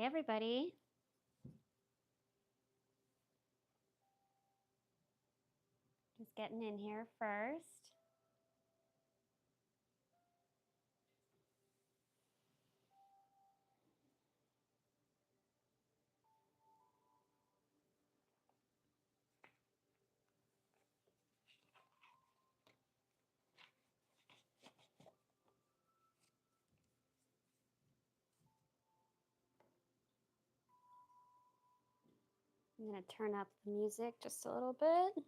Hey, everybody. Just getting in here first. I'm going to turn up the music just a little bit.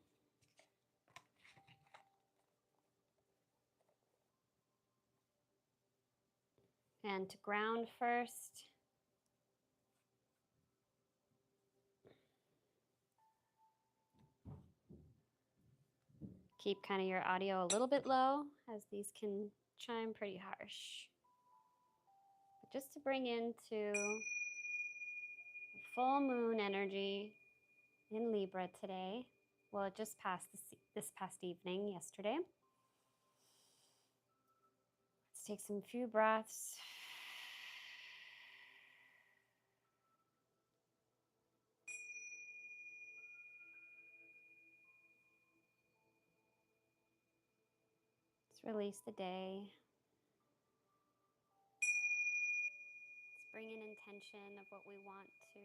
And to ground first. Keep kind of your audio a little bit low, as these can chime pretty harsh. But just to bring into the full moon energy in Libra today. Well, it just passed this past evening, yesterday. Let's take some few breaths. Let's release the day. Let's bring in intention of what we want to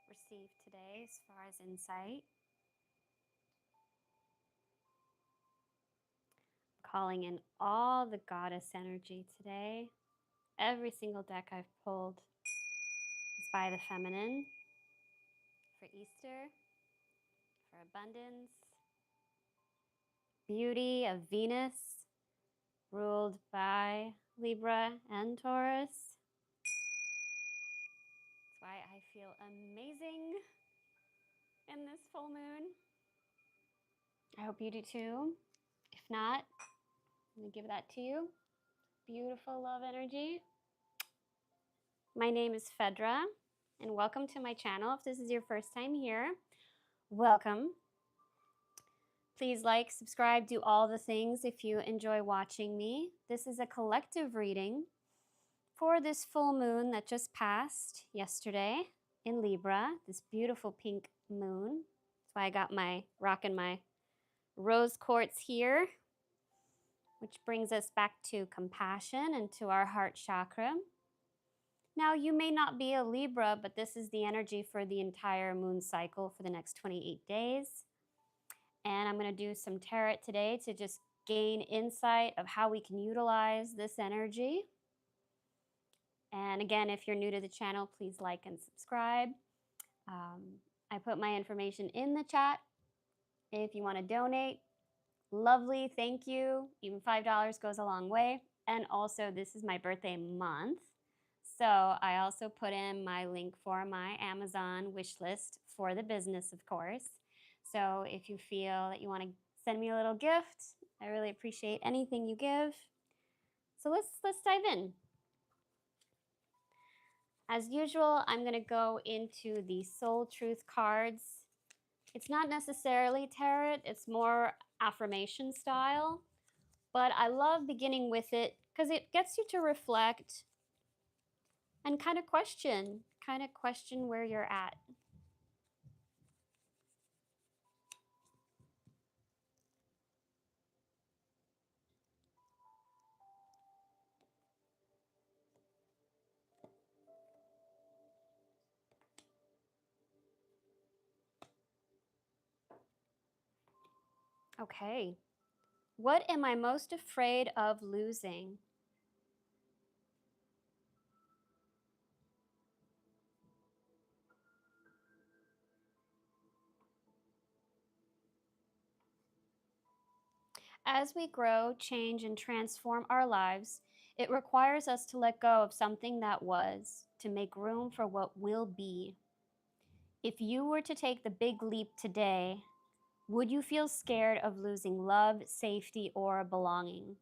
receive today as far as insight. Calling in all the goddess energy today. Every single deck I've pulled is by the feminine for Easter, for abundance, beauty of Venus, ruled by Libra and Taurus. That's why I feel amazing in this full moon. I hope you do too. If not, I'm going to give that to you. Beautiful love energy. My name is Fedra, and welcome to my channel. If this is your first time here, welcome. Please like, subscribe, do all the things if you enjoy watching me. This is a collective reading for this full moon that just passed yesterday in Libra, this beautiful pink moon. That's why I got rocking my rose quartz here, which brings us back to compassion and to our heart chakra. Now, you may not be a Libra, but this is the energy for the entire moon cycle for the next 28 days. And I'm going to do some tarot today to just gain insight of how we can utilize this energy. And again, if you're new to the channel, please like and subscribe. I put my information in the chat. If you want to donate, lovely, thank you. Even $5 goes a long way. And also, this is my birthday month. So I also put in my link for my Amazon wish list for the business, of course. So if you feel that you want to send me a little gift, I really appreciate anything you give. So let's dive in. As usual, I'm going to go into the Soul Truth cards. It's not necessarily tarot, it's more affirmation style, but I love beginning with it because it gets you to reflect and kind of question where you're at. Okay. What am I most afraid of losing? As we grow, change, and transform our lives, it requires us to let go of something that was to make room for what will be. If you were to take the big leap today, would you feel scared of losing love, safety, or belonging?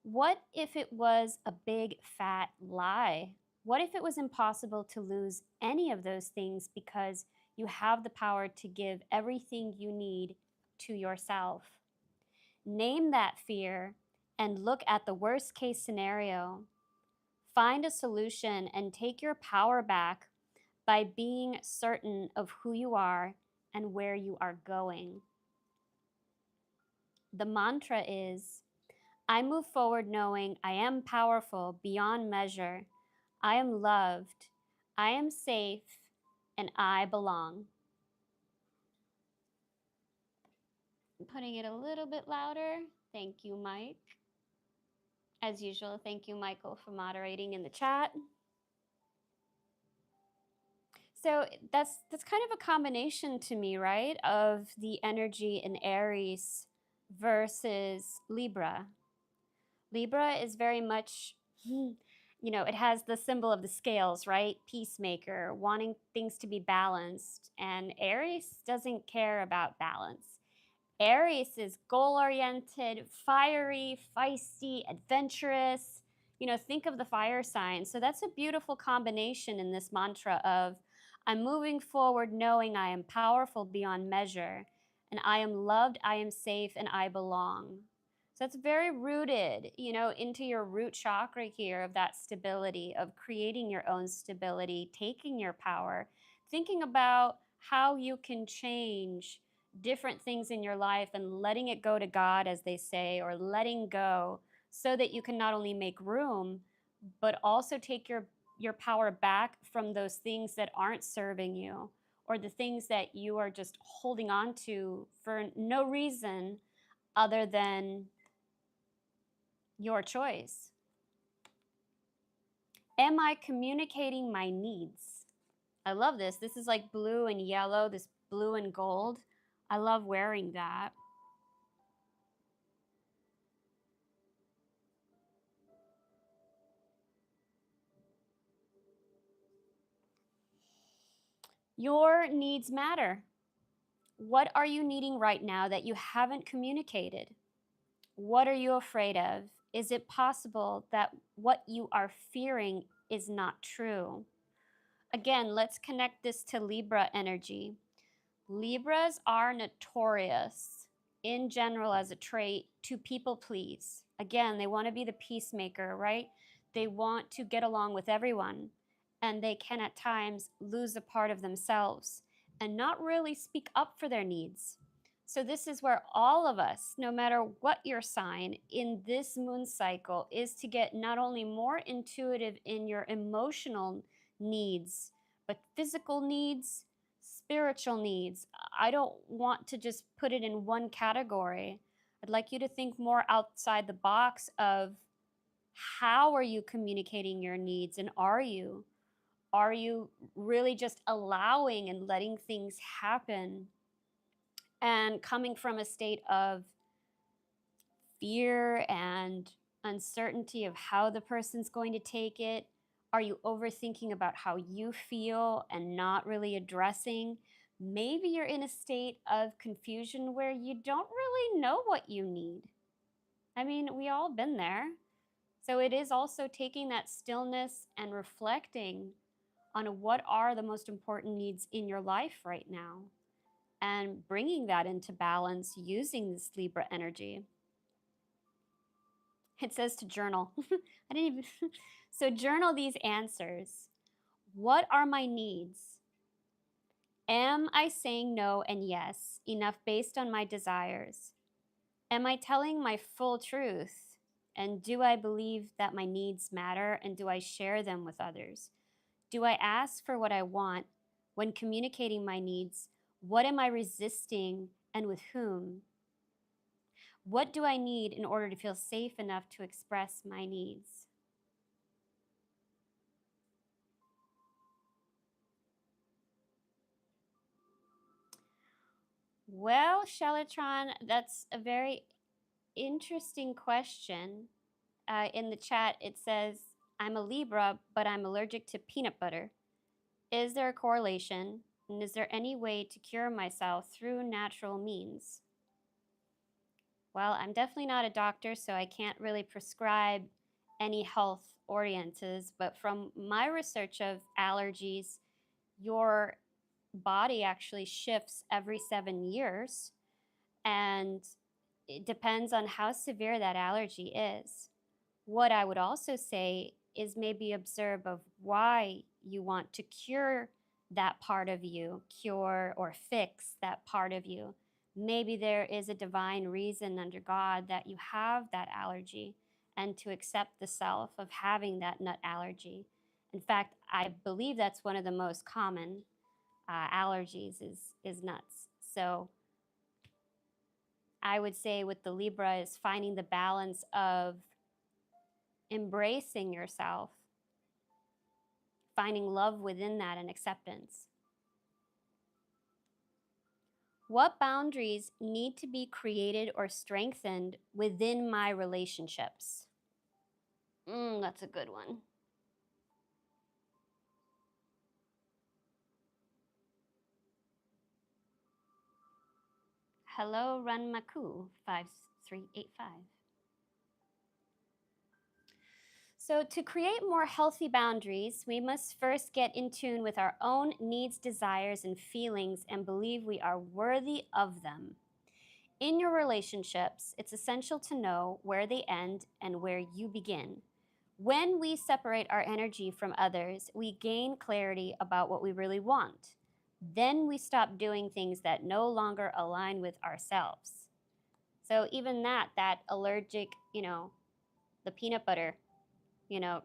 What if it was a big fat lie? What if it was impossible to lose any of those things because you have the power to give everything you need to yourself? Name that fear and look at the worst case scenario. Find a solution and take your power back by being certain of who you are and where you are going. The mantra is, I move forward knowing I am powerful beyond measure. I am loved. I am safe. And I belong. Putting it a little bit louder. Thank you, Mike. As usual, thank you, Michael, for moderating in the chat. So that's kind of a combination to me, right, of the energy in Aries versus Libra. Libra is very much, it has the symbol of the scales, right? Peacemaker, wanting things to be balanced. And Aries doesn't care about balance. Aries is goal-oriented, fiery, feisty, adventurous. Think of the fire sign. So that's a beautiful combination in this mantra of, I'm moving forward knowing I am powerful beyond measure, and I am loved, I am safe, and I belong. So it's very rooted, into your root chakra here of that stability, of creating your own stability, taking your power, thinking about how you can change different things in your life and letting it go to God, as they say, or letting go so that you can not only make room, but also take your power back from those things that aren't serving you, or the things that you are just holding on to for no reason other than your choice. Am I communicating my needs? I love this. This is like blue and yellow, this blue and gold. I love wearing that. Your needs matter. What are you needing right now that you haven't communicated? What are you afraid of? Is it possible that what you are fearing is not true? Again, let's connect this to Libra energy. Libras are notorious in general as a trait to people please. Again, they want to be the peacemaker, right? They want to get along with everyone, and they can at times lose a part of themselves and not really speak up for their needs. So this is where all of us, no matter what your sign in this moon cycle, is to get not only more intuitive in your emotional needs, but physical needs, spiritual needs. I don't want to just put it in one category. I'd like you to think more outside the box of, how are you communicating your needs, and are you really just allowing and letting things happen and coming from a state of fear and uncertainty of how the person's going to take it? Are you overthinking about how you feel and not really addressing? Maybe you're in a state of confusion where you don't really know what you need. I mean, we all been there. So it is also taking that stillness and reflecting on what are the most important needs in your life right now, and bringing that into balance using this Libra energy. It says to journal. I didn't even. So journal these answers. What are my needs? Am I saying no and yes enough based on my desires? Am I telling my full truth? And do I believe that my needs matter, and do I share them with others? Do I ask for what I want when communicating my needs? What am I resisting, and with whom? What do I need in order to feel safe enough to express my needs? Well, Shelatron, that's a very interesting question. In the chat, it says, I'm a Libra, but I'm allergic to peanut butter. Is there a correlation? And is there any way to cure myself through natural means? Well, I'm definitely not a doctor, so I can't really prescribe any health oriences, but from my research of allergies, your body actually shifts every 7 years, and it depends on how severe that allergy is. What I would also say is maybe observe of why you want to cure that part of you, cure or fix that part of you. Maybe there is a divine reason under God that you have that allergy, and to accept the self of having that nut allergy. In fact, I believe that's one of the most common allergies is nuts. So I would say with the Libra is finding the balance of embracing yourself, finding love within that and acceptance. What boundaries need to be created or strengthened within my relationships? That's a good one. Hello, Ranmaku 5385. So, to create more healthy boundaries, we must first get in tune with our own needs, desires, and feelings and believe we are worthy of them. In your relationships, it's essential to know where they end and where you begin. When we separate our energy from others, we gain clarity about what we really want. Then we stop doing things that no longer align with ourselves. So even that allergic, the peanut butter,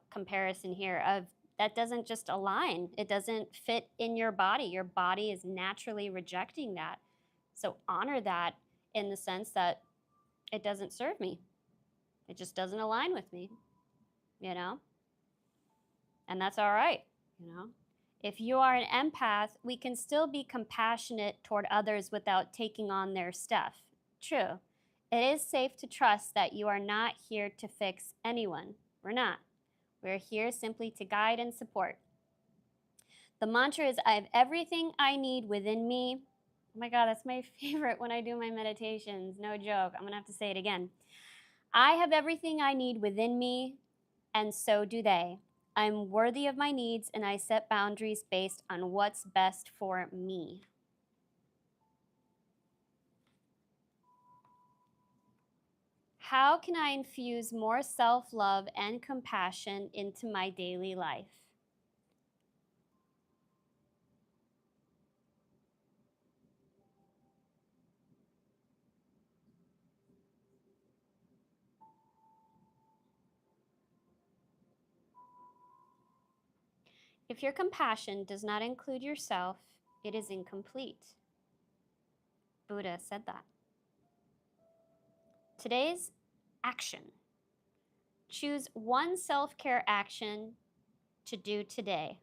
comparison here of that doesn't just align. It doesn't fit in your body. Your body is naturally rejecting that. So honor that in the sense that it doesn't serve me. It just doesn't align with me, and that's all right. If you are an empath, we can still be compassionate toward others without taking on their stuff. True. It is safe to trust that you are not here to fix anyone. We're not. We're here simply to guide and support. The mantra is, I have everything I need within me. Oh my God, that's my favorite when I do my meditations. No joke. I'm going to have to say it again. I have everything I need within me, and so do they. I'm worthy of my needs, and I set boundaries based on what's best for me. How can I infuse more self-love and compassion into my daily life? If your compassion does not include yourself, it is incomplete. Buddha said that. Today's action. Choose one self-care action to do today.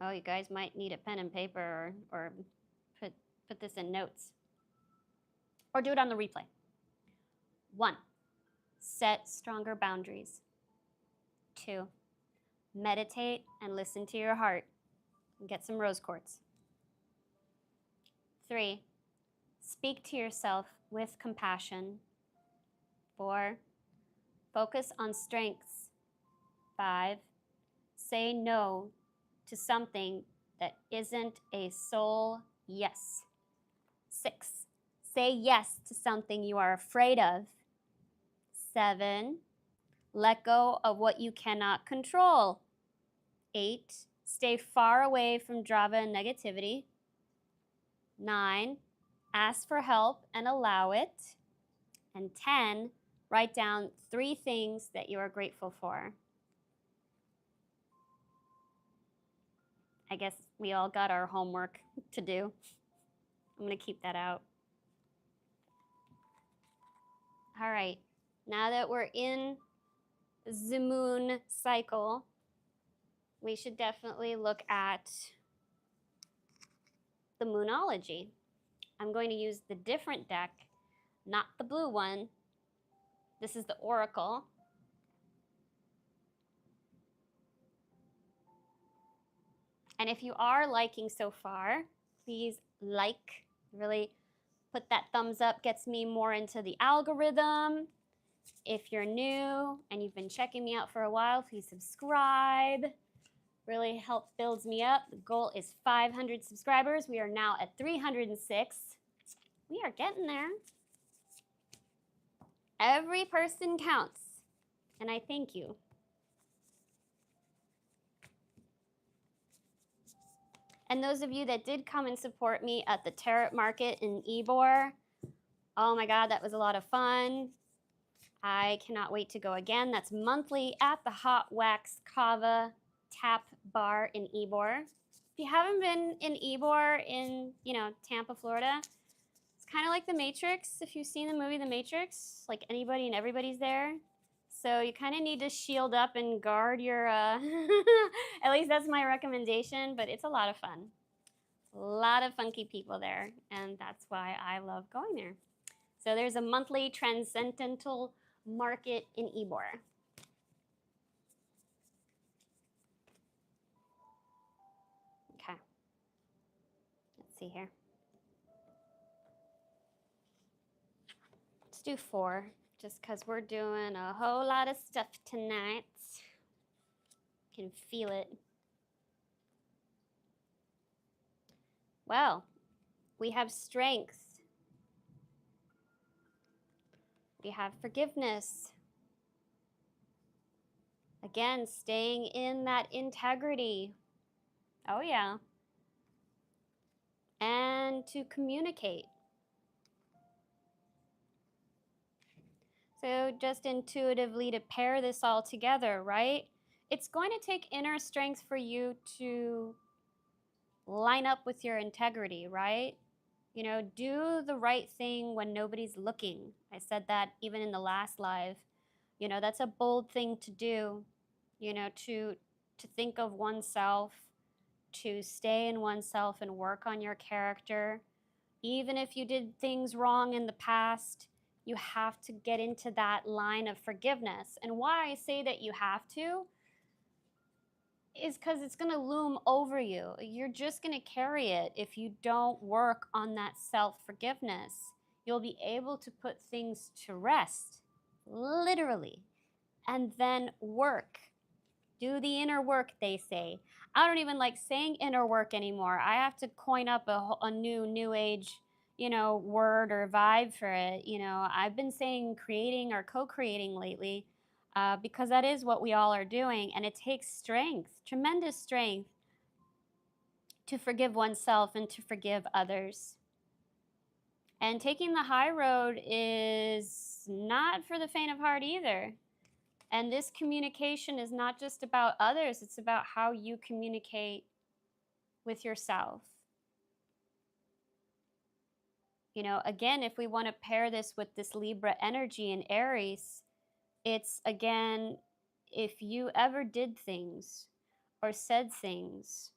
Oh, you guys might need a pen and paper or put this in notes. Or do it on the replay. 1. Set stronger boundaries. 2. Meditate and listen to your heart and get some rose quartz. 3. Speak to yourself with compassion. 4. Focus on strengths. 5. Say no to something that isn't a soul yes. 6. Say yes to something you are afraid of. 7. Let go of what you cannot control. 8. Stay far away from drama and negativity. 9. Ask for help and allow it. And 10. Write down 3 things that you are grateful for. I guess we all got our homework to do. I'm going to keep that out. All right. Now that we're in the moon cycle, we should definitely look at the Moonology. I'm going to use the different deck, not the blue one. This is the Oracle. And if you are liking so far, please really put that thumbs up, gets me more into the algorithm. If you're new and you've been checking me out for a while, please subscribe. Really builds me up. The goal is 500 subscribers. We are now at 306. We are getting there. Every person counts, and I thank you. And those of you that did come and support me at the Tarot Market in Ybor, oh my God, that was a lot of fun. I cannot wait to go again. That's monthly at the Hot Wax Kava Tap Bar in Ybor. If you haven't been in Ybor in, Tampa, Florida, it's kind of like The Matrix. If you've seen the movie The Matrix, like anybody and everybody's there. So you kind of need to shield up and guard your, at least that's my recommendation, but it's a lot of fun. A lot of funky people there, and that's why I love going there. So there's a monthly transcendental market in Ybor. Okay. Let's see here. Let's do 4, just because we're doing a whole lot of stuff tonight. Can feel it. Well, we have strength. We have forgiveness. Again, staying in that integrity. Oh, yeah. And to communicate. So just intuitively to pair this all together, right? It's going to take inner strength for you to line up with your integrity, right? Do the right thing when nobody's looking. I said that even in the last live. That's a bold thing to do, to think of oneself, to stay in oneself and work on your character. Even if you did things wrong in the past, you have to get into that line of forgiveness. And why I say that you have to is because it's going to loom over you. You're just going to carry it if you don't work on that self-forgiveness. You'll be able to put things to rest, literally, and then work. Do the inner work, they say. I don't even like saying inner work anymore. I have to coin up a new age, word or vibe for it. I've been saying creating or co-creating lately because that is what we all are doing. And it takes strength, tremendous strength, to forgive oneself and to forgive others. And taking the high road is not for the faint of heart either. And this communication is not just about others, it's about how you communicate with yourself. Again, if we want to pair this with this Libra energy in Aries, it's, again, if you ever did things or said things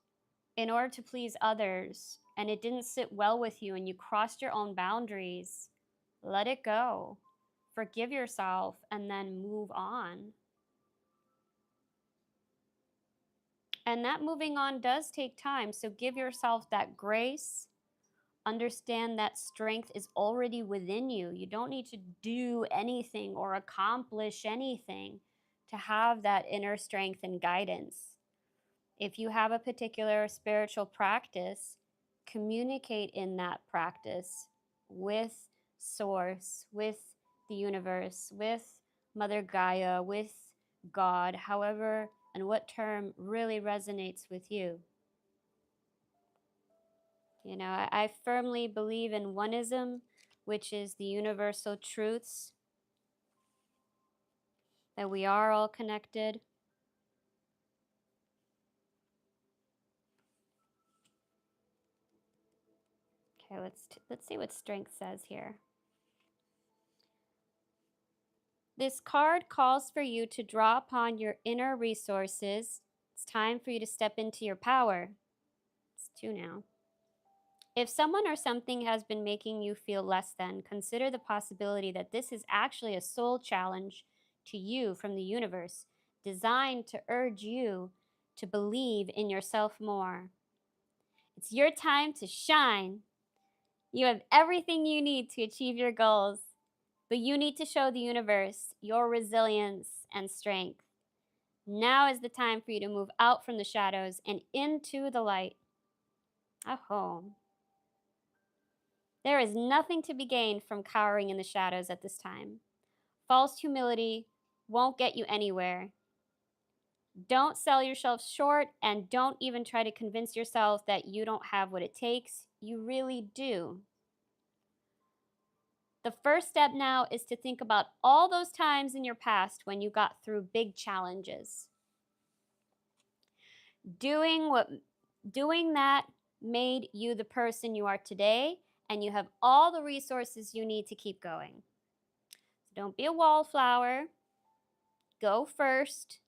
in order to please others and it didn't sit well with you and you crossed your own boundaries, let it go. Forgive yourself and then move on. And that moving on does take time, so give yourself that grace. Understand that strength is already within you. You don't need to do anything or accomplish anything to have that inner strength and guidance. If you have a particular spiritual practice, communicate in that practice with Source, with the universe, with Mother Gaia, with God, however and what term really resonates with you. I firmly believe in oneism, which is the universal truths, that we are all connected. Okay, let's see what strength says here. This card calls for you to draw upon your inner resources. It's time for you to step into your power. It's 2 now. If someone or something has been making you feel less than, consider the possibility that this is actually a soul challenge to you from the universe, designed to urge you to believe in yourself more. It's your time to shine. You have everything you need to achieve your goals, but you need to show the universe your resilience and strength. Now is the time for you to move out from the shadows and into the light. Oh. There is nothing to be gained from cowering in the shadows at this time. False humility won't get you anywhere. Don't sell yourself short, and don't even try to convince yourself that you don't have what it takes. You really do. The first step now is to think about all those times in your past when you got through big challenges. Doing that made you the person you are today, and you have all the resources you need to keep going. So don't be a wallflower. Go first.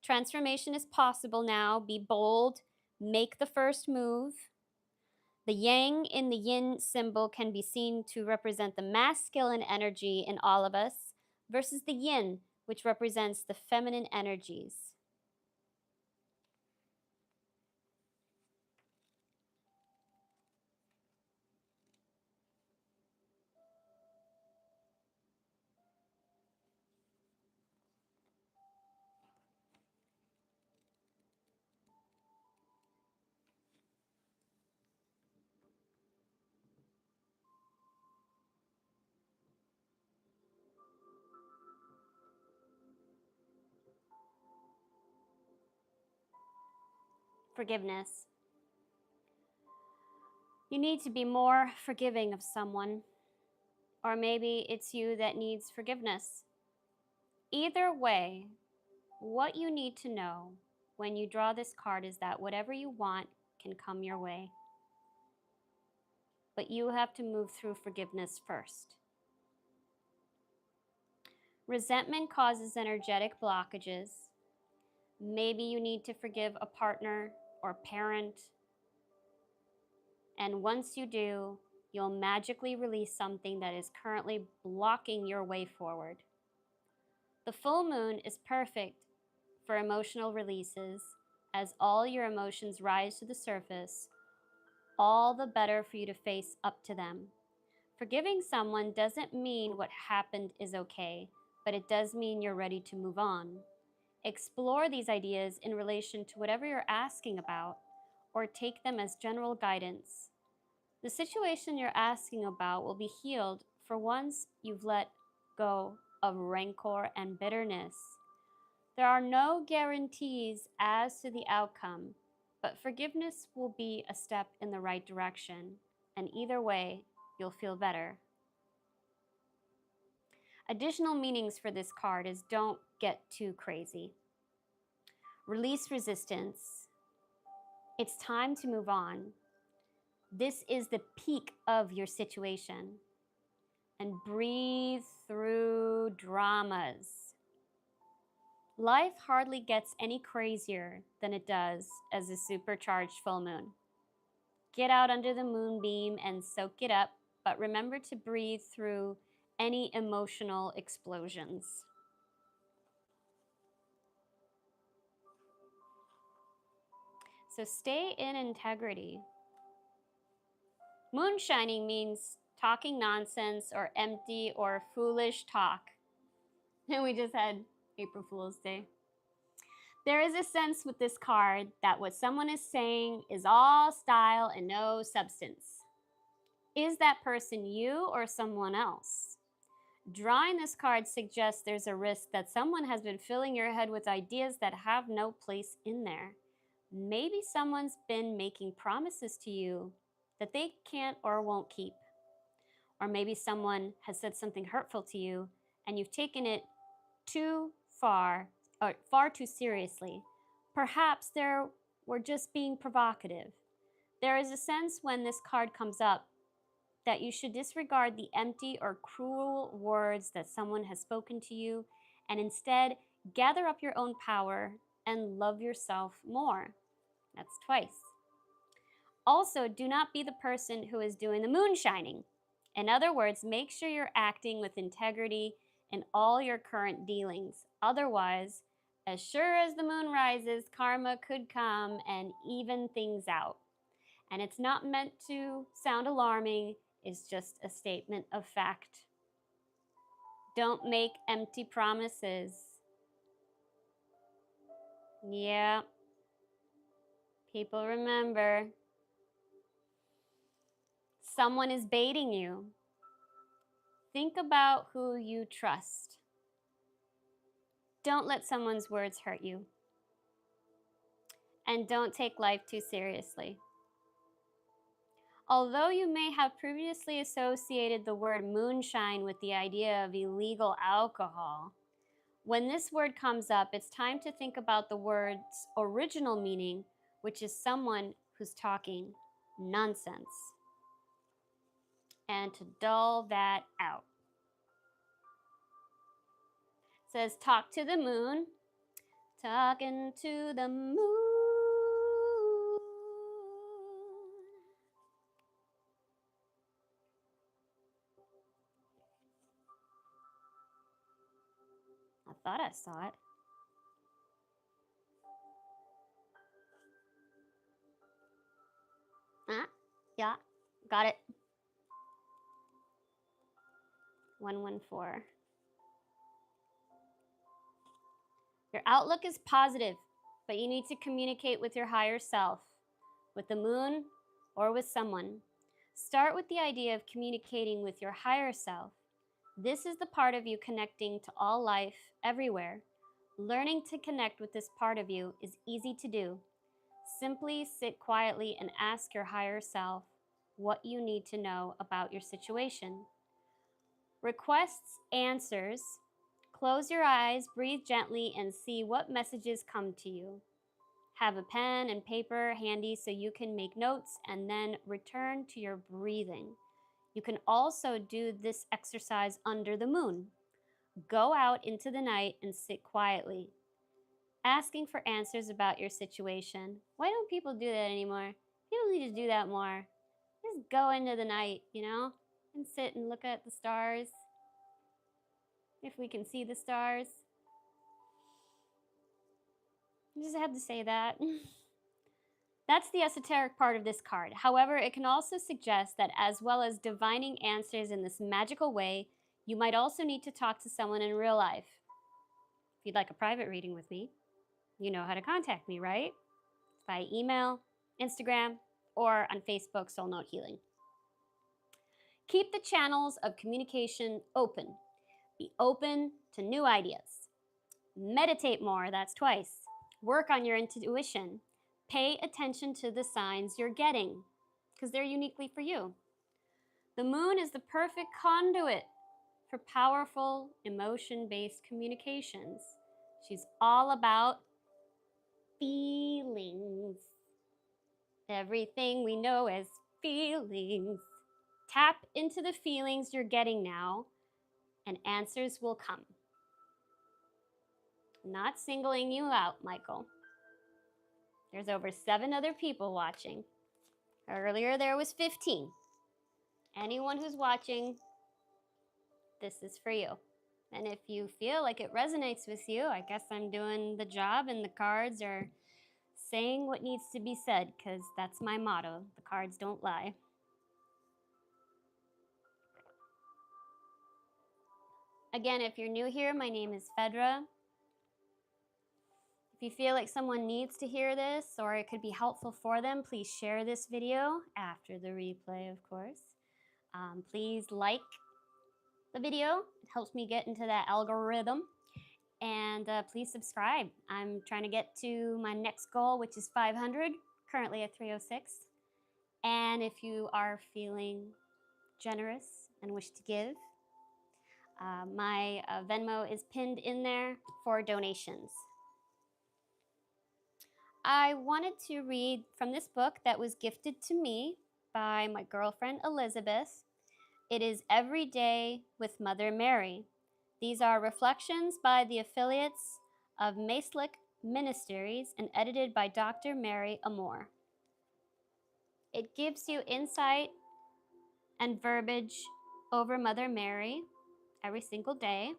Transformation is possible now. Be bold. Make the first move. The yang in the yin symbol can be seen to represent the masculine energy in all of us versus the yin, which represents the feminine energies. Forgiveness. You need to be more forgiving of someone, or maybe it's you that needs forgiveness. Either way, what you need to know when you draw this card is that whatever you want can come your way. But you have to move through forgiveness first. Resentment causes energetic blockages. Maybe you need to forgive a partner or parent. And once you do, you'll magically release something that is currently blocking your way forward. The full moon is perfect for emotional releases, as all your emotions rise to the surface, all the better for you to face up to them. Forgiving someone doesn't mean what happened is okay, but it does mean you're ready to move on. Explore these ideas in relation to whatever you're asking about, or take them as general guidance. The situation you're asking about will be healed for once you've let go of rancor and bitterness. There are no guarantees as to the outcome, but forgiveness will be a step in the right direction, and either way, you'll feel better. Additional meanings for this card is don't get too crazy. Release resistance. It's time to move on. This is the peak of your situation. And breathe through dramas. Life hardly gets any crazier than it does as a supercharged full moon. Get out under the moonbeam and soak it up, but remember to breathe through any emotional explosions. So stay in integrity. Moonshining means talking nonsense or empty or foolish talk. And we just had April Fool's Day. There is a sense with this card that what someone is saying is all style and no substance. Is that person you or someone else? Drawing this card suggests there's a risk that someone has been filling your head with ideas that have no place in there. Maybe someone's been making promises to you that they can't or won't keep. Or maybe someone has said something hurtful to you and you've taken it too far or far too seriously. Perhaps they were just being provocative. There is a sense when this card comes up that you should disregard the empty or cruel words that someone has spoken to you and instead gather up your own power and love yourself more. That's twice. Also, do not be the person who is doing the moonshining. In other words, make sure you're acting with integrity in all your current dealings. Otherwise, as sure as the moon rises, karma could come and even things out. And it's not meant to sound alarming, it's just a statement of fact. Don't make empty promises. Yeah, people remember. Someone is baiting you. Think about who you trust. Don't let someone's words hurt you. And don't take life too seriously. Although you may have previously associated the word moonshine with the idea of illegal alcohol, when this word comes up, it's time to think about the word's original meaning, which is someone who's talking nonsense, and to dull that out. It says, talk to the moon, talking to the moon. I thought I saw it. Yeah, got it. 114. Your outlook is positive, but you need to communicate with your higher self, with the moon, or with someone. Start with the idea of communicating with your higher self. This is the part of you connecting to all life everywhere. Learning to connect with this part of you is easy to do. Simply sit quietly and ask your higher self what you need to know about your situation. Requests answers. Close your eyes, breathe gently, and see what messages come to you. Have a pen and paper handy so you can make notes and then return to your breathing. You can also do this exercise under the moon. Go out into the night and sit quietly, asking for answers about your situation. Why don't people do that anymore? People need to do that more. Just go into the night, and sit and look at the stars. If we can see the stars. I just had to say that. That's the esoteric part of this card. However, it can also suggest that as well as divining answers in this magical way, you might also need to talk to someone in real life. If you'd like a private reading with me, you know how to contact me, right? By email, Instagram, or on Facebook, Soul Note Healing. Keep the channels of communication open. Be open to new ideas. Meditate more, that's twice. Work on your intuition. Pay attention to the signs you're getting, because they're uniquely for you. The moon is the perfect conduit for powerful emotion-based communications. She's all about feelings. Everything we know as feelings. Tap into the feelings you're getting now, and answers will come. I'm not singling you out, Michael. There's over 7 other people watching. Earlier there was 15. Anyone who's watching, this is for you. And if you feel like it resonates with you, I guess I'm doing the job and the cards are saying what needs to be said, because that's my motto. The cards don't lie. Again, if you're new here, my name is Fedra. If you feel like someone needs to hear this or it could be helpful for them, please share this video after the replay, of course. Please like the video. It helps me get into that algorithm. And please subscribe. I'm trying to get to my next goal, which is 500, currently at 306. And if you are feeling generous and wish to give, my Venmo is pinned in there for donations. I wanted to read from this book that was gifted to me by my girlfriend Elizabeth. It is Every Day with Mother Mary. These are reflections by the affiliates of Maeslick Ministries and edited by Dr. Mary Amore. It gives you insight and verbiage over Mother Mary every single day.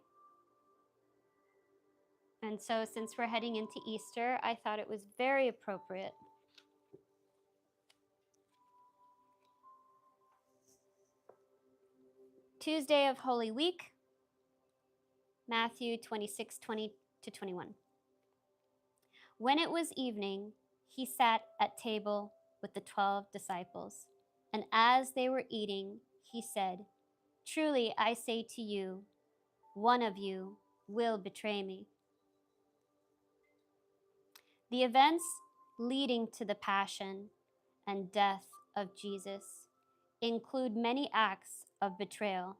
And so since we're heading into Easter, I thought it was very appropriate. Tuesday of Holy Week, Matthew 26:20-21. When it was evening, he sat at table with the 12 disciples. And as they were eating, he said, "Truly I say to you, one of you will betray me." The events leading to the passion and death of Jesus include many acts of betrayal.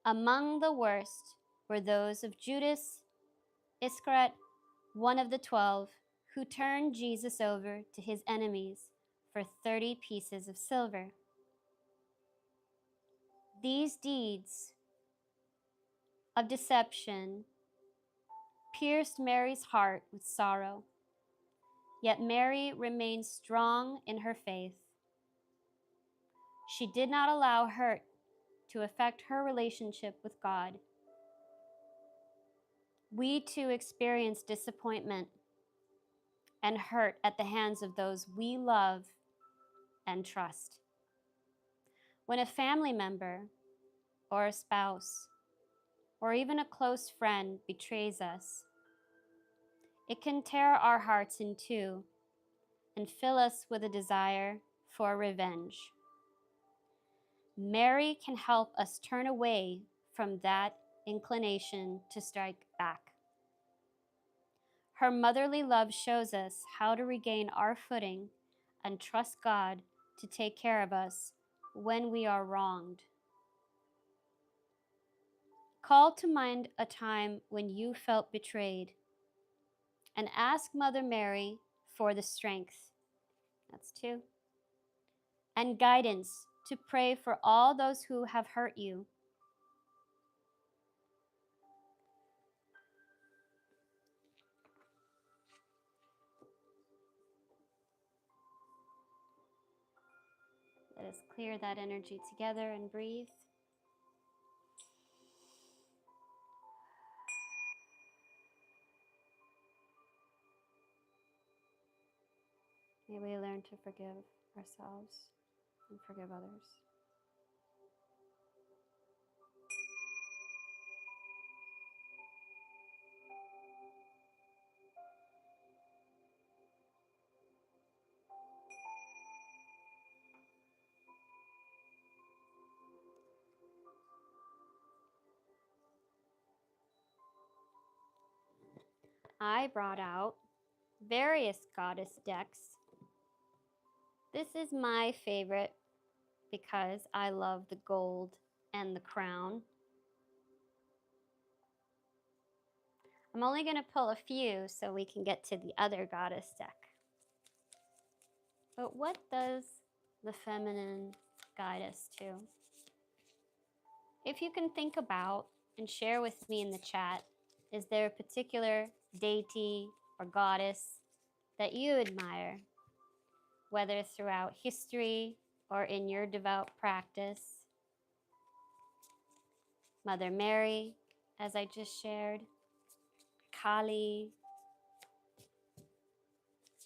Among the worst were those of Judas Iscariot, one of the 12, who turned Jesus over to his enemies for 30 pieces of silver. These deeds of deception pierced Mary's heart with sorrow, yet Mary remained strong in her faith. She did not allow hurt to affect her relationship with God. We too experience disappointment and hurt at the hands of those we love and trust. When a family member or a spouse or even a close friend betrays us, it can tear our hearts in two and fill us with a desire for revenge. Mary can help us turn away from that inclination to strike back. Her motherly love shows us how to regain our footing and trust God to take care of us when we are wronged. Call to mind a time when you felt betrayed and ask Mother Mary for the strength, that's two, and guidance to pray for all those who have hurt you. Let us clear that energy together and breathe. May we learn to forgive ourselves and forgive others. I brought out various goddess decks. This is my favorite because I love the gold and the crown. I'm only going to pull a few so we can get to the other goddess deck. But what does the feminine guide us to? If you can think about and share with me in the chat, is there a particular deity or goddess that you admire, whether throughout history or in your devout practice? Mother Mary, as I just shared, Kali,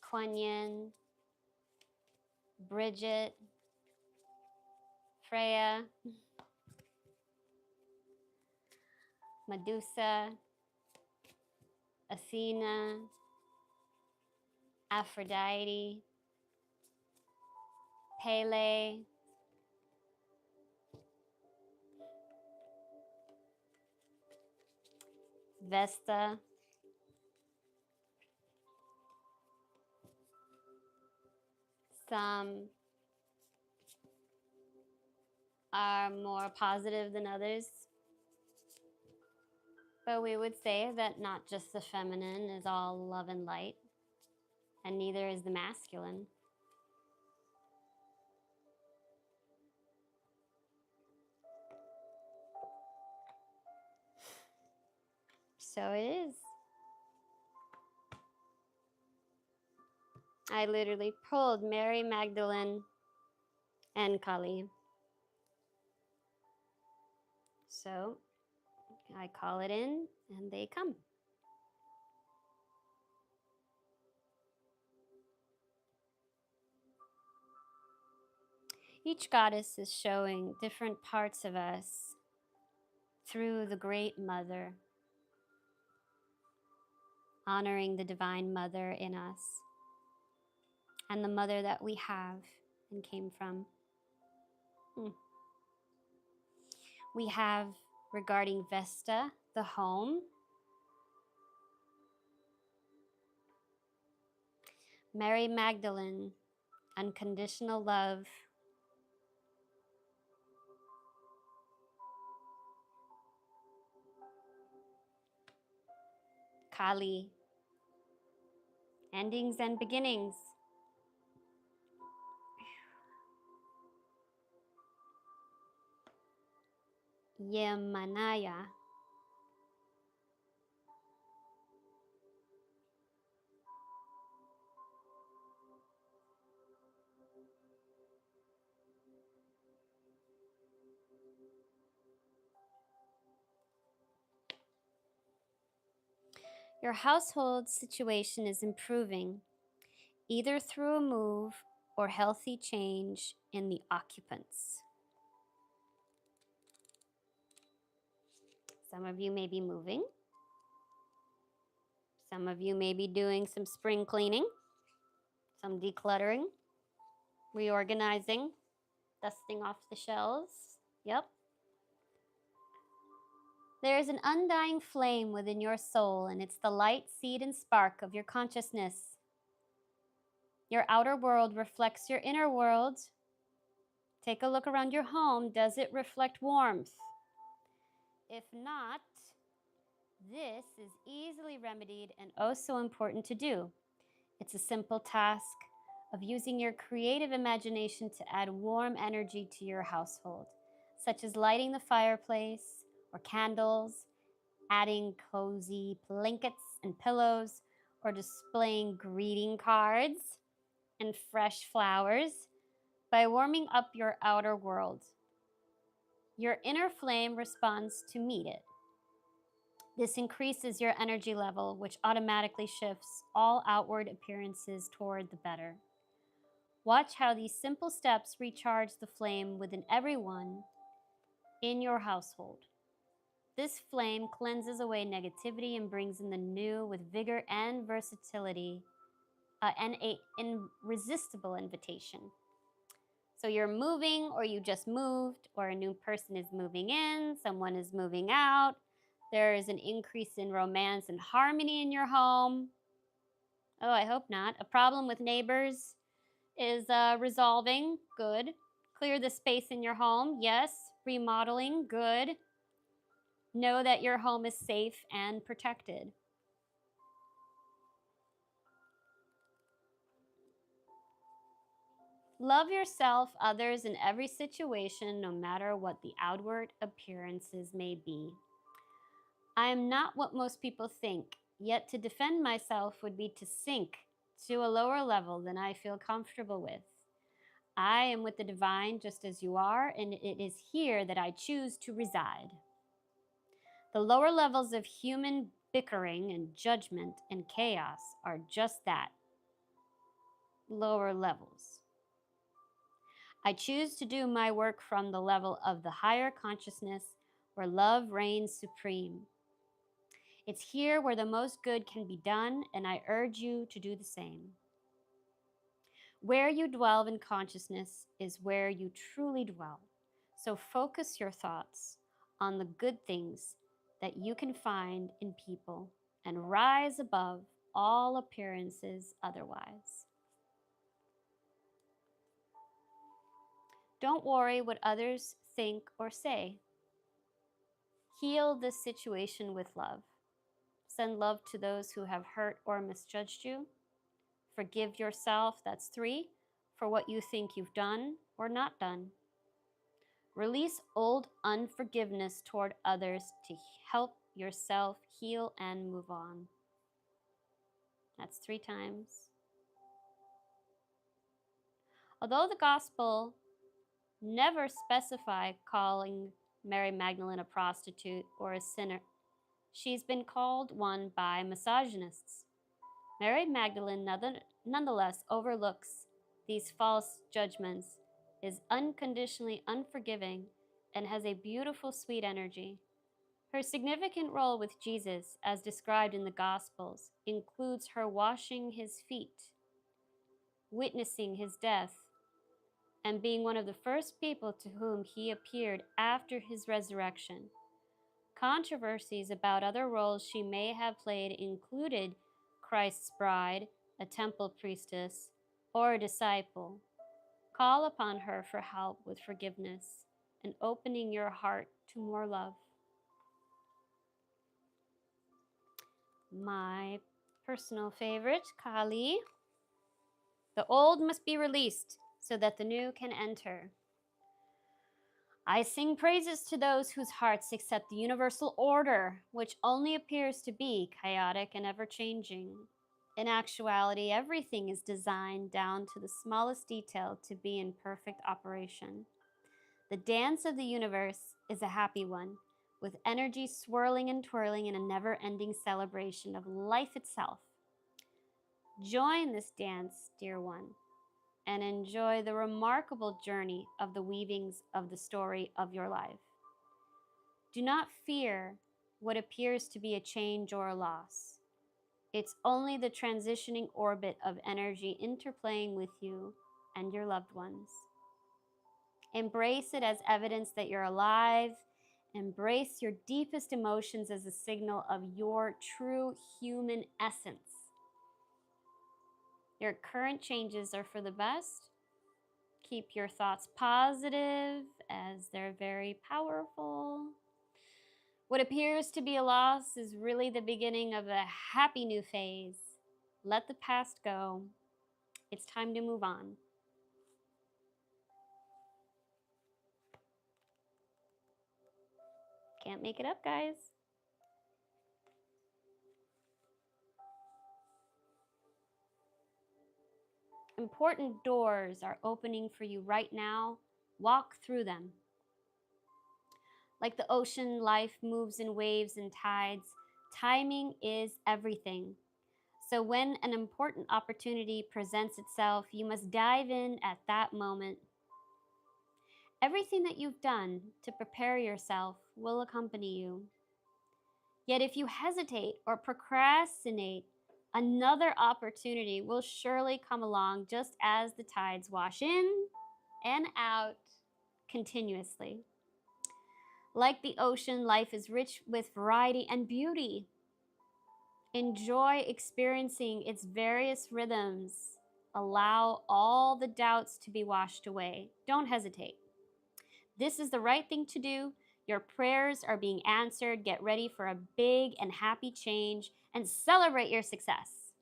Kuan Yin, Bridget, Freya, Medusa, Athena, Aphrodite, Pele, Vesta, some are more positive than others, but we would say that not just the feminine is all love and light, and neither is the masculine. So it is. I literally pulled Mary Magdalene and Kali. So I call it in and they come. Each goddess is showing different parts of us through the Great Mother, honoring the Divine Mother in us and the mother that we have and came from. We have, regarding Vesta, the home. Mary Magdalene, unconditional love. Kali, endings and beginnings. Yemanaya, your household situation is improving, either through a move or healthy change in the occupants. Some of you may be moving. Some of you may be doing some spring cleaning, some decluttering, reorganizing, dusting off the shelves. Yep. There is an undying flame within your soul, and it's the light, seed, and spark of your consciousness. Your outer world reflects your inner world. Take a look around your home. Does it reflect warmth? If not, this is easily remedied and oh so important to do. It's a simple task of using your creative imagination to add warm energy to your household, such as lighting the fireplace or candles, adding cozy blankets and pillows, or displaying greeting cards and fresh flowers. By warming up your outer world, your inner flame responds to meet it. This increases your energy level, which automatically shifts all outward appearances toward the better. Watch how these simple steps recharge the flame within everyone in your household. This flame cleanses away negativity and brings in the new with vigor and versatility, and an irresistible invitation. So you're moving, or you just moved, or a new person is moving in, someone is moving out. There is an increase in romance and harmony in your home. Oh, I hope not. A problem with neighbors is resolving. Good. Clear the space in your home. Yes. Remodeling. Good. Know that your home is safe and protected. Love yourself, others, in every situation, no matter what the outward appearances may be. I am not what most people think, yet to defend myself would be to sink to a lower level than I feel comfortable with. I am with the divine just as you are, and it is here that I choose to reside. The lower levels of human bickering and judgment and chaos are just that, lower levels. I choose to do my work from the level of the higher consciousness where love reigns supreme. It's here where the most good can be done, and I urge you to do the same. Where you dwell in consciousness is where you truly dwell. So focus your thoughts on the good things that you can find in people and rise above all appearances otherwise. Don't worry what others think or say. Heal this situation with love. Send love to those who have hurt or misjudged you. Forgive yourself, that's 3, for what you think you've done or not done. Release old unforgiveness toward others to help yourself heal and move on. That's 3 times. Although the gospel never specify calling Mary Magdalene a prostitute or a sinner, she's been called one by misogynists. Mary Magdalene nonetheless overlooks these false judgments, is unconditionally unforgiving, and has a beautiful, sweet energy. Her significant role with Jesus, as described in the Gospels, includes her washing his feet, witnessing his death, and being one of the first people to whom he appeared after his resurrection. Controversies about other roles she may have played included Christ's bride, a temple priestess, or a disciple, call upon her for help with forgiveness and opening your heart to more love. My personal favorite, Kali. The old must be released so that the new can enter. I sing praises to those whose hearts accept the universal order, which only appears to be chaotic and ever-changing. In actuality, everything is designed down to the smallest detail to be in perfect operation. The dance of the universe is a happy one, with energy swirling and twirling in a never-ending celebration of life itself. Join this dance, dear one, and enjoy the remarkable journey of the weavings of the story of your life. Do not fear what appears to be a change or a loss. It's only the transitioning orbit of energy interplaying with you and your loved ones. Embrace it as evidence that you're alive. Embrace your deepest emotions as a signal of your true human essence. Your current changes are for the best. Keep your thoughts positive, as they're very powerful. What appears to be a loss is really the beginning of a happy new phase. Let the past go. It's time to move on. Can't make it up, guys. Important doors are opening for you right now. Walk through them. Like the ocean, life moves in waves and tides. Timing is everything. So when an important opportunity presents itself, you must dive in at that moment. Everything that you've done to prepare yourself will accompany you. Yet if you hesitate or procrastinate, another opportunity will surely come along, just as the tides wash in and out continuously. Like the ocean, life is rich with variety and beauty. Enjoy experiencing its various rhythms. Allow all the doubts to be washed away. Don't hesitate. This is the right thing to do. Your prayers are being answered. Get ready for a big and happy change and celebrate your success.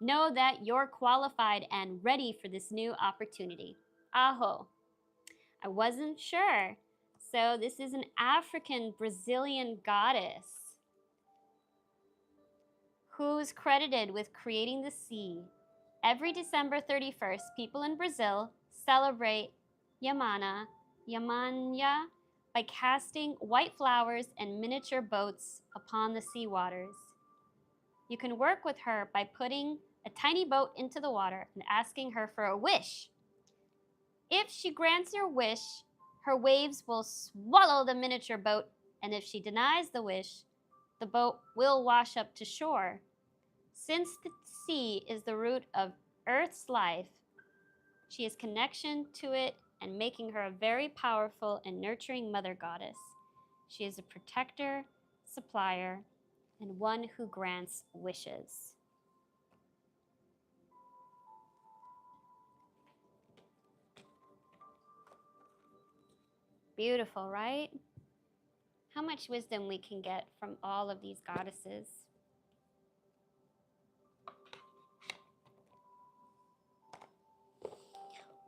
Know that you're qualified and ready for this new opportunity. Aho. I wasn't sure. So this is an African Brazilian goddess who's credited with creating the sea. Every December 31st, people in Brazil celebrate Yamana by casting white flowers and miniature boats upon the sea waters. You can work with her by putting a tiny boat into the water and asking her for a wish. If she grants your wish, her waves will swallow the miniature boat, and if she denies the wish, the boat will wash up to shore. Since the sea is the root of Earth's life, she is connection to it and making her a very powerful and nurturing mother goddess. She is a protector, supplier, and one who grants wishes. Beautiful, right? How much wisdom we can get from all of these goddesses.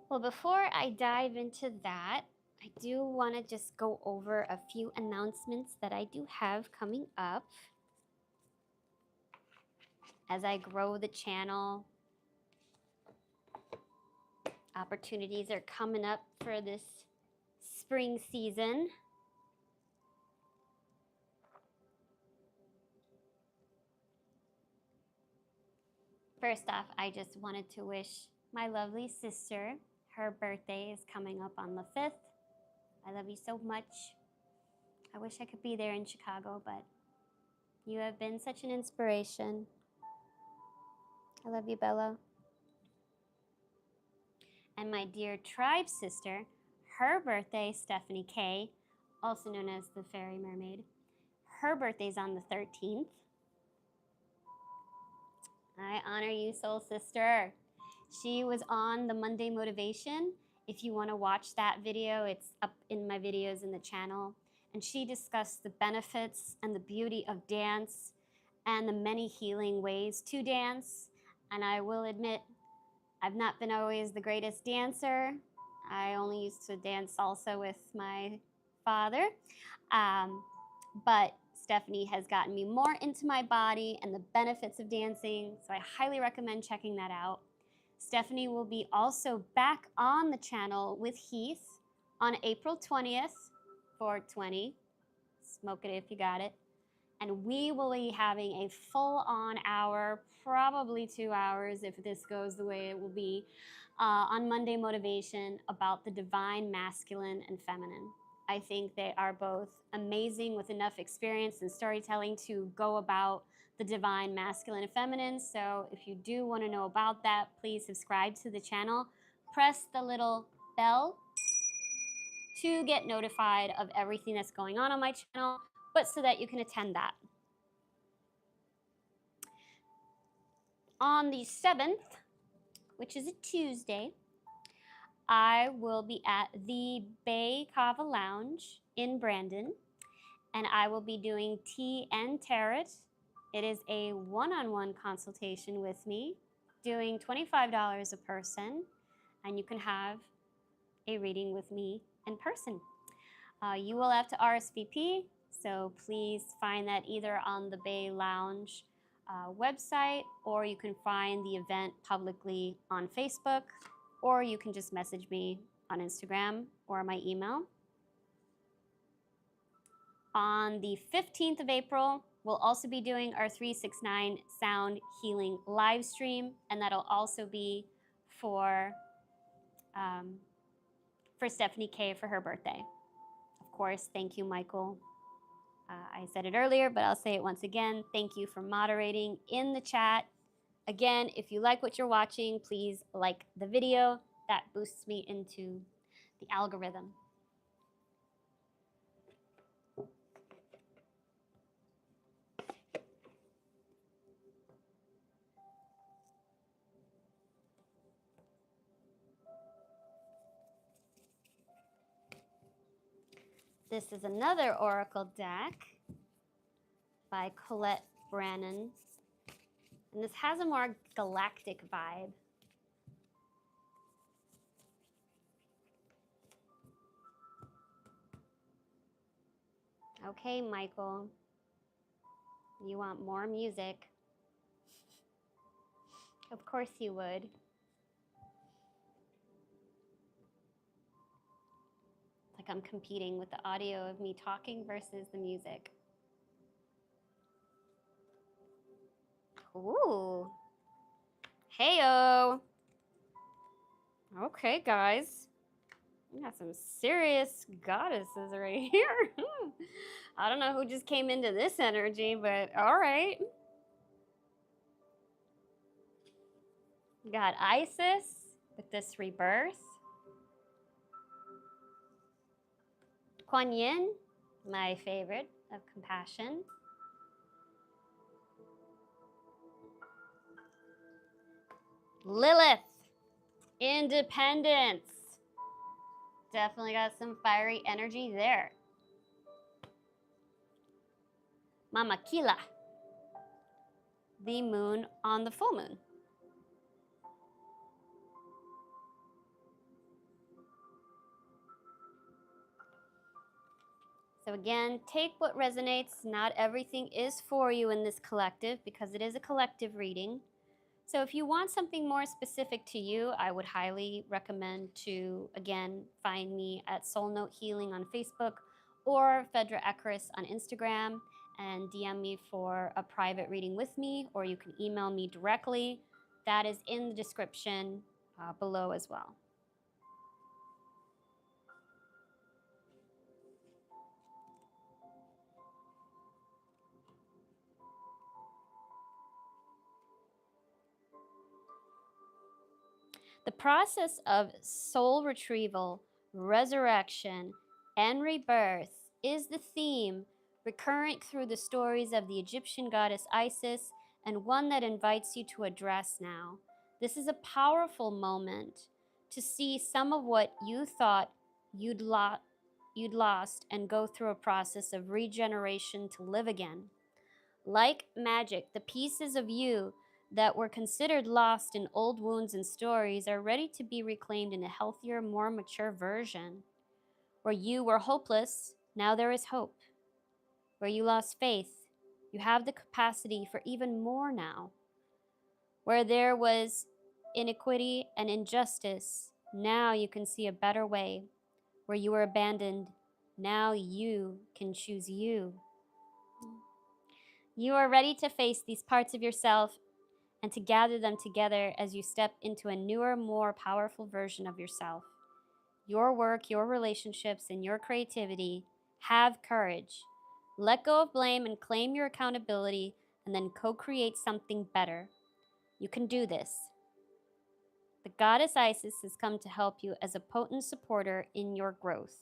Well, before I dive into that, I do want to just go over a few announcements that I do have coming up as I grow the channel. Opportunities are coming up for this spring season. First off, I just wanted to wish my lovely sister, her birthday is coming up on the 5th. I love you so much. I wish I could be there in Chicago, but you have been such an inspiration. I love you, Bella. And my dear tribe sister, her birthday, Stephanie K, also known as the Fairy Mermaid. Her birthday's on the 13th. I honor you, soul sister. She was on the Monday Motivation. If you want to watch that video, it's up in my videos in the channel. And she discussed the benefits and the beauty of dance and the many healing ways to dance. And I will admit, I've not been always the greatest dancer. I only used to dance salsa with my father. But Stephanie has gotten me more into my body and the benefits of dancing, so I highly recommend checking that out. Stephanie will be also back on the channel with Heath on April 20th, 420. Smoke it if you got it. And we will be having a full-on hour, probably 2 hours if this goes the way it will be, on Monday Motivation about the divine masculine and feminine. I think they are both amazing with enough experience and storytelling to go about the divine masculine and feminine. So if you do want to know about that, please subscribe to the channel. Press the little bell to get notified of everything that's going on my channel, but so that you can attend that. On the 7th, which is a Tuesday, I will be at the Bay Kava Lounge in Brandon, and I will be doing tea and tarot. It is a one-on-one consultation with me, doing $25 a person, and you can have a reading with me in person. You will have to RSVP, so please find that either on the Bay Lounge website, or you can find the event publicly on Facebook, or you can just message me on Instagram or my email. On the 15th of April, we'll also be doing our 369 Sound Healing live stream, and that'll also be for Stephanie K for her birthday. Of course, thank you, Michael. I said it earlier, but I'll say it once again. Thank you for moderating in the chat. Again, if you like what you're watching, please like the video. That boosts me into the algorithm. This is another oracle deck by Colette Brannon. And this has a more galactic vibe. Okay, Michael, you want more music? Of course you would. It's like I'm competing with the audio of me talking versus the music. Ooh. Heyo. Okay, guys. We got some serious goddesses right here. I don't know who just came into this energy, but all right. We got Isis with this rebirth. Kuan Yin, my favorite of compassion. Lilith, independence. Definitely got some fiery energy there. Mama Kila, the moon on the full moon. So again, take what resonates. Not everything is for you in this collective because it is a collective reading. So if you want something more specific to you, I would highly recommend to, again, find me at Soul Note Healing on Facebook or Fedra Ekris on Instagram and DM me for a private reading with me, or you can email me directly. That is in the description below as well. The process of soul retrieval, resurrection, and rebirth is the theme recurrent through the stories of the Egyptian goddess Isis and one that invites you to address now. This is a powerful moment to see some of what you thought you'd, you'd lost and go through a process of regeneration to live again. Like magic, the pieces of you that were considered lost in old wounds and stories are ready to be reclaimed in a healthier, more mature version. Where you were hopeless, now there is hope. Where you lost faith, you have the capacity for even more now. Where there was iniquity and injustice, now you can see a better way. Where you were abandoned, now you can choose you. You are ready to face these parts of yourself and to gather them together as you step into a newer, more powerful version of yourself. Your work, your relationships, and your creativity. Have courage. Let go of blame and claim your accountability, and then co-create something better. You can do this. The goddess Isis has come to help you as a potent supporter in your growth.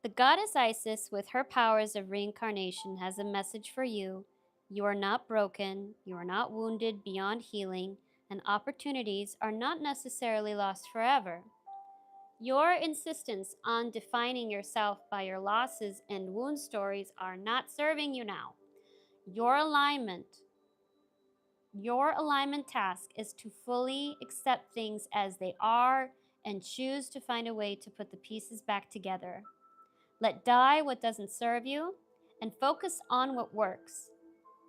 The goddess Isis, with her powers of reincarnation, has a message for you. You are not broken, you are not wounded beyond healing, and opportunities are not necessarily lost forever. Your insistence on defining yourself by your losses and wound stories are not serving you now. Your alignment task is to fully accept things as they are and choose to find a way to put the pieces back together. Let die what doesn't serve you and focus on what works.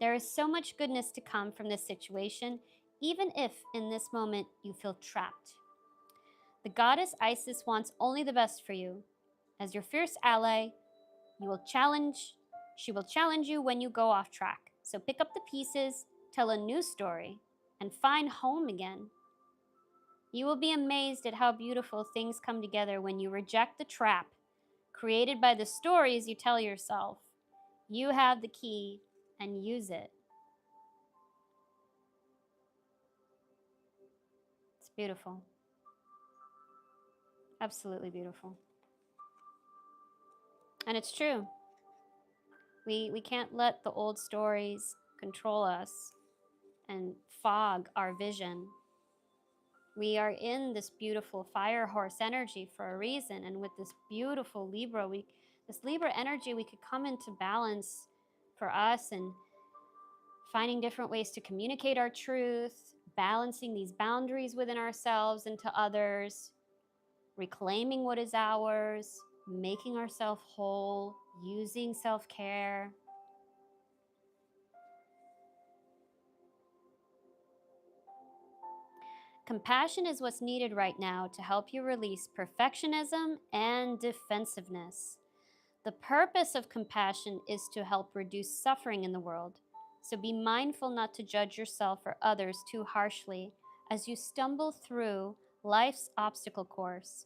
There is so much goodness to come from this situation, even if in this moment you feel trapped. The goddess Isis wants only the best for you. As your fierce ally, she will challenge you when you go off track. So pick up the pieces, tell a new story, and find home again. You will be amazed at how beautiful things come together when you reject the trap created by the stories you tell yourself. You have the key and use it. It's beautiful. Absolutely beautiful. And it's true. We can't let the old stories control us and fog our vision. We are in this beautiful fire horse energy for a reason, and with this beautiful Libra, this Libra energy, we could come into balance for us and finding different ways to communicate our truth, balancing these boundaries within ourselves and to others, reclaiming what is ours, making ourselves whole, using self-care. Compassion is what's needed right now to help you release perfectionism and defensiveness. The purpose of compassion is to help reduce suffering in the world. So be mindful not to judge yourself or others too harshly as you stumble through life's obstacle course.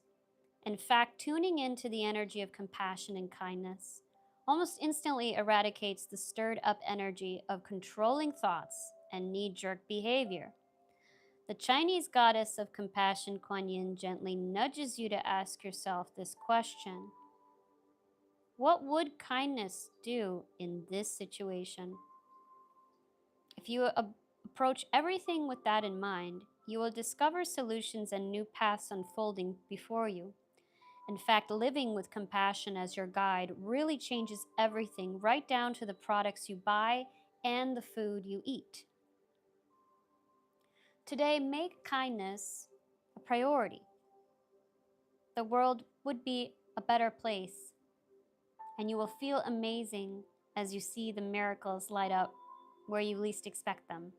In fact, tuning into the energy of compassion and kindness almost instantly eradicates the stirred up energy of controlling thoughts and knee-jerk behavior. The Chinese goddess of compassion, Kuan Yin, gently nudges you to ask yourself this question: what would kindness do in this situation? If you approach everything with that in mind, you will discover solutions and new paths unfolding before you. In fact, living with compassion as your guide really changes everything, right down to the products you buy and the food you eat. Today, make kindness a priority. The world would be a better place, and you will feel amazing as you see the miracles light up where you least expect them.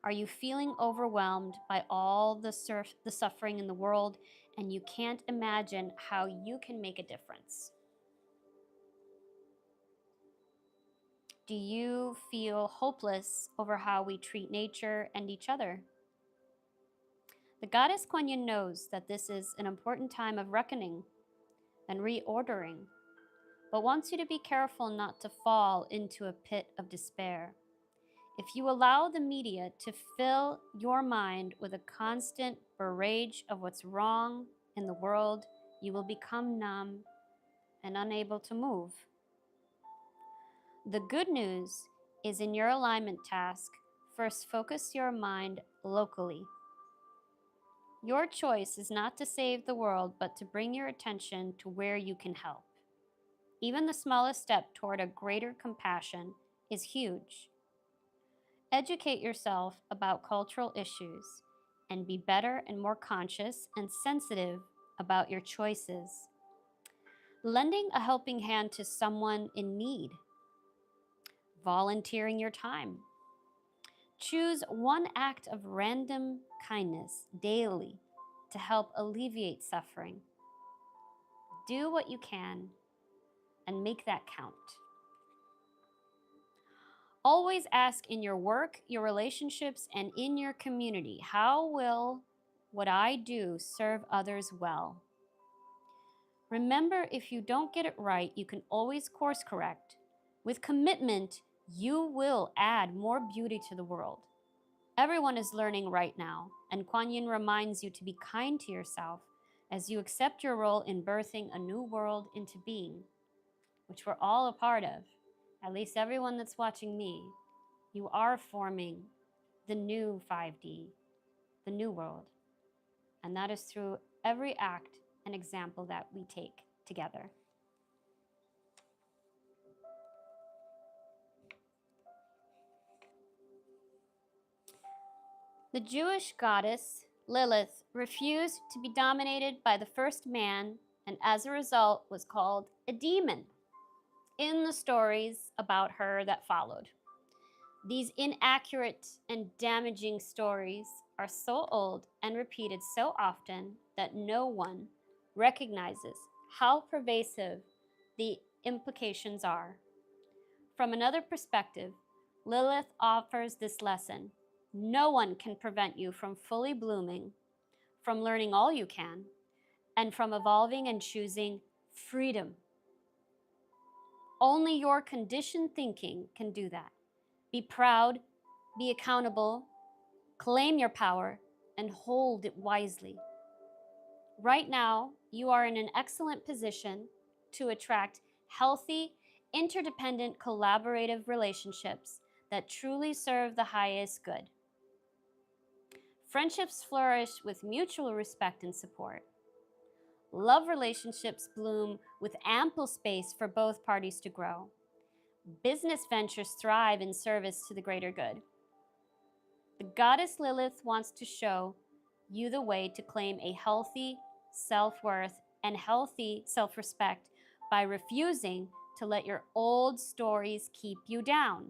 Are you feeling overwhelmed by all the suffering in the world and you can't imagine how you can make a difference? Do you feel hopeless over how we treat nature and each other? The goddess Kuan Yin knows that this is an important time of reckoning and reordering, but wants you to be careful not to fall into a pit of despair. If you allow the media to fill your mind with a constant barrage of what's wrong in the world, you will become numb and unable to move. The good news is in your alignment task, first focus your mind locally. Your choice is not to save the world, but to bring your attention to where you can help. Even the smallest step toward a greater compassion is huge. Educate yourself about cultural issues and be better and more conscious and sensitive about your choices. Lending a helping hand to someone in need. Volunteering your time. Choose one act of random kindness daily to help alleviate suffering. Do what you can and make that count. Always ask in your work, your relationships, and in your community, how will what I do serve others well? Remember, if you don't get it right, you can always course correct. With commitment, you will add more beauty to the world. Everyone is learning right now, and Kuan Yin reminds you to be kind to yourself as you accept your role in birthing a new world into being, which we're all a part of. At least everyone that's watching me, you are forming the new 5D, the new world. And that is through every act and example that we take together. The Jewish goddess Lilith refused to be dominated by the first man, and as a result was called a demon in the stories about her that followed. These inaccurate and damaging stories are so old and repeated so often that no one recognizes how pervasive the implications are. From another perspective, Lilith offers this lesson. No one can prevent you from fully blooming, from learning all you can, and from evolving and choosing freedom. Only your conditioned thinking can do that. Be proud, be accountable, claim your power, and hold it wisely. Right now, you are in an excellent position to attract healthy, interdependent, collaborative relationships that truly serve the highest good. Friendships flourish with mutual respect and support. Love relationships bloom with ample space for both parties to grow. Business ventures thrive in service to the greater good. The goddess Lilith wants to show you the way to claim a healthy self-worth and healthy self-respect by refusing to let your old stories keep you down.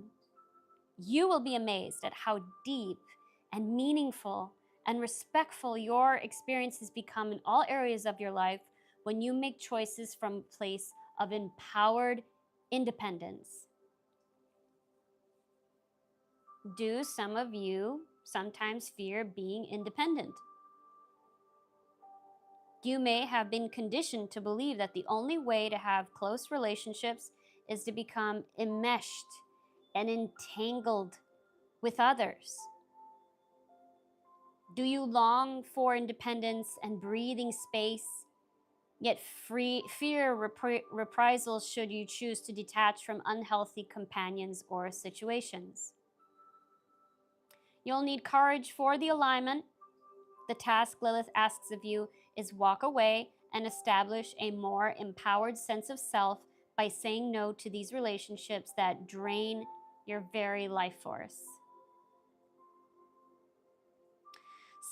You will be amazed at how deep and meaningful and respectful your experiences become in all areas of your life when you make choices from a place of empowered independence. Do some of you sometimes fear being independent? You may have been conditioned to believe that the only way to have close relationships is to become enmeshed and entangled with others. Do you long for independence and breathing space, yet fear reprisals should you choose to detach from unhealthy companions or situations? You'll need courage for the alignment. The task Lilith asks of you is walk away and establish a more empowered sense of self by saying no to these relationships that drain your very life force.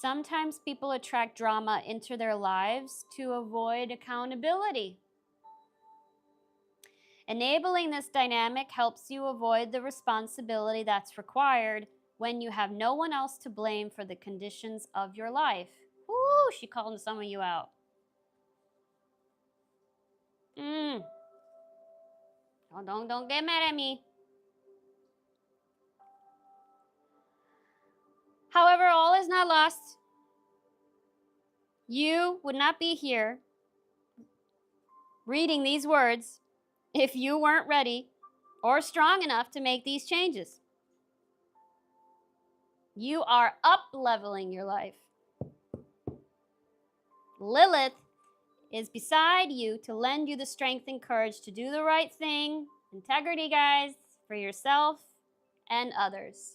Sometimes people attract drama into their lives to avoid accountability. Enabling this dynamic helps you avoid the responsibility that's required when you have no one else to blame for the conditions of your life. Ooh, she calling some of you out. Oh, don't get mad at me. However, all is not lost. You would not be here reading these words if you weren't ready or strong enough to make these changes. You are up-leveling your life. Lilith is beside you to lend you the strength and courage to do the right thing. Integrity, guys. for yourself and others.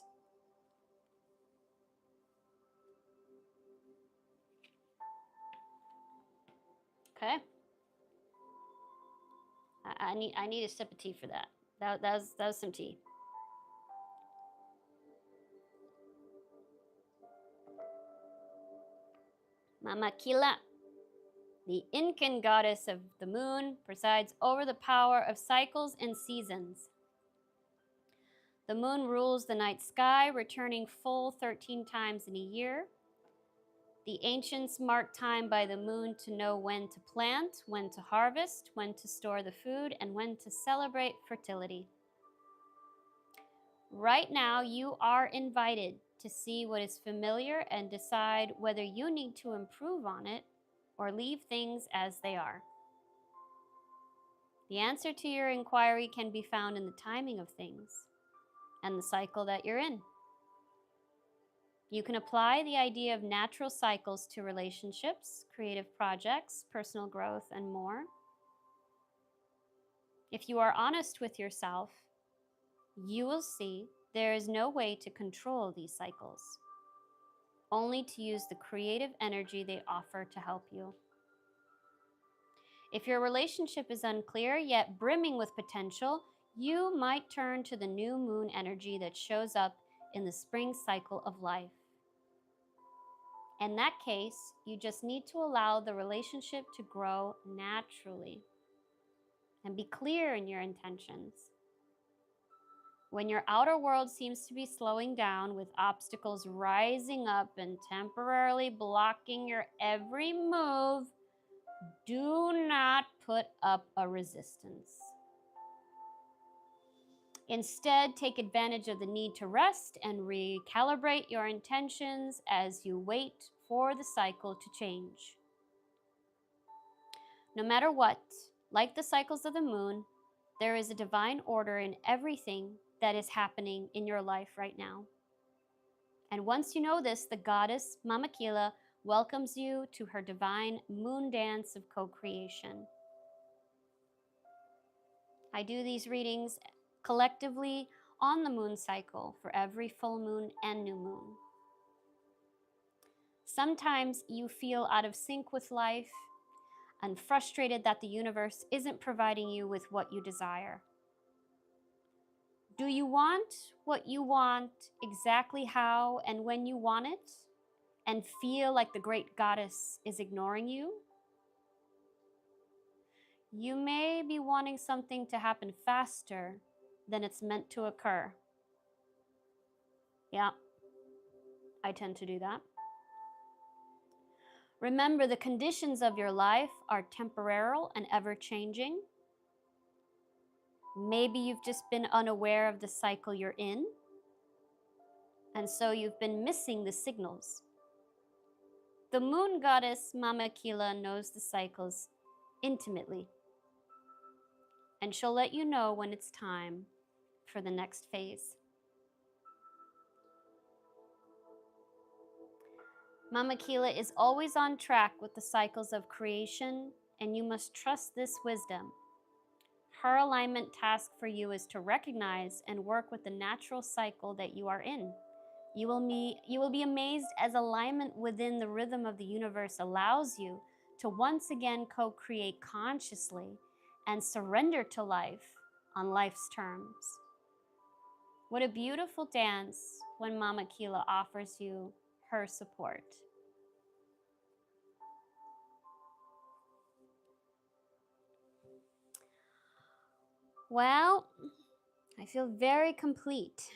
Okay. I need a sip of tea for that. That was some tea. Mama Kila, the Incan goddess of the moon, presides over the power of cycles and seasons. The moon rules the night sky, returning full 13 times in a year. The ancients marked time by the moon to know when to plant, when to harvest, when to store the food, and when to celebrate fertility. Right now, you are invited to see what is familiar and decide whether you need to improve on it or leave things as they are. The answer to your inquiry can be found in the timing of things and the cycle that you're in. You can apply the idea of natural cycles to relationships, creative projects, personal growth, and more. If you are honest with yourself, you will see there is no way to control these cycles, only to use the creative energy they offer to help you. If your relationship is unclear yet brimming with potential, you might turn to the new moon energy that shows up in the spring cycle of life. In that case, you just need to allow the relationship to grow naturally and be clear in your intentions. When your outer world seems to be slowing down, with obstacles rising up and temporarily blocking your every move, do not put up a resistance. Instead, take advantage of the need to rest and recalibrate your intentions as you wait for the cycle to change. No matter what, like the cycles of the moon, there is a divine order in everything that is happening in your life right now. And once you know this, the goddess Mama Kila welcomes you to her divine moon dance of co-creation. I do these readings collectively on the moon cycle for every full moon and new moon. Sometimes you feel out of sync with life and frustrated that the universe isn't providing you with what you desire. Do you want what you want exactly how and when you want it, and feel like the great goddess is ignoring you? You may be wanting something to happen faster than it's meant to occur. Yeah, I tend to do that. Remember, the conditions of your life are temporal and ever-changing. Maybe you've just been unaware of the cycle you're in, and so you've been missing the signals. The moon goddess Mama Kila knows the cycles intimately, and she'll let you know when it's time for the next phase. Mama Kila is always on track with the cycles of creation, and you must trust this wisdom. Her alignment task for you is to recognize and work with the natural cycle that you are in. You will be amazed as alignment within the rhythm of the universe allows you to once again co-create consciously and surrender to life on life's terms. What a beautiful dance when Mama Kila offers you her support. Well, I feel very complete.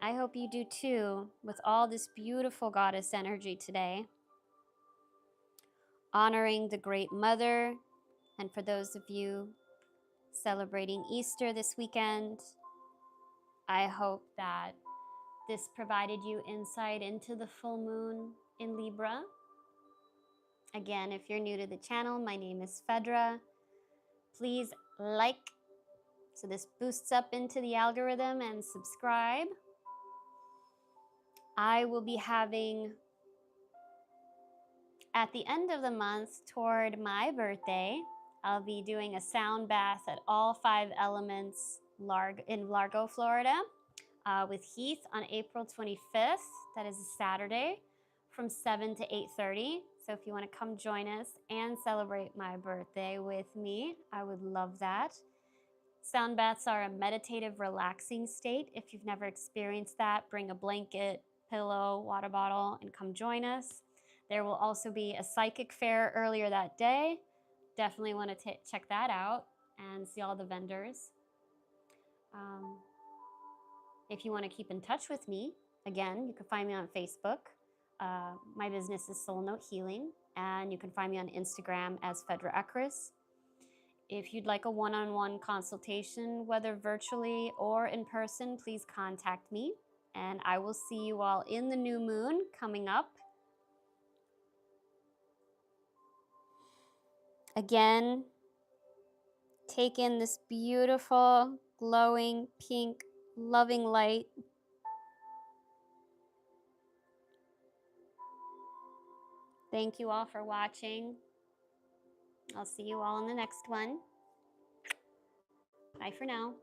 I hope you do too, with all this beautiful goddess energy today. Honoring the Great Mother, and for those of you celebrating Easter this weekend, I hope that this provided you insight into the full moon in Libra. Again, if you're new to the channel, my name is Fedra. Please like so this boosts up into the algorithm, and subscribe. I will be having, at the end of the month toward my birthday, I'll be doing a sound bath at all 5 elements in Largo, Florida, with Heath on April 25th. That is a Saturday from 7 to 8:30. So if you want to come join us and celebrate my birthday with me, I would love that. Sound baths are a meditative, relaxing state. If you've never experienced that, bring a blanket, pillow, water bottle, and come join us. There will also be a psychic fair earlier that day. Definitely want to check that out and see all the vendors. If you want to keep in touch with me, again, you can find me on Facebook. My business is Soul Note Healing, and you can find me on Instagram as Fedra Ekris. If you'd like a one-on-one consultation, whether virtually or in person, please contact me, and I will see you all in the new moon coming up. Again, take in this beautiful, glowing, pink, loving light. Thank you all for watching. I'll see you all in the next one. Bye for now.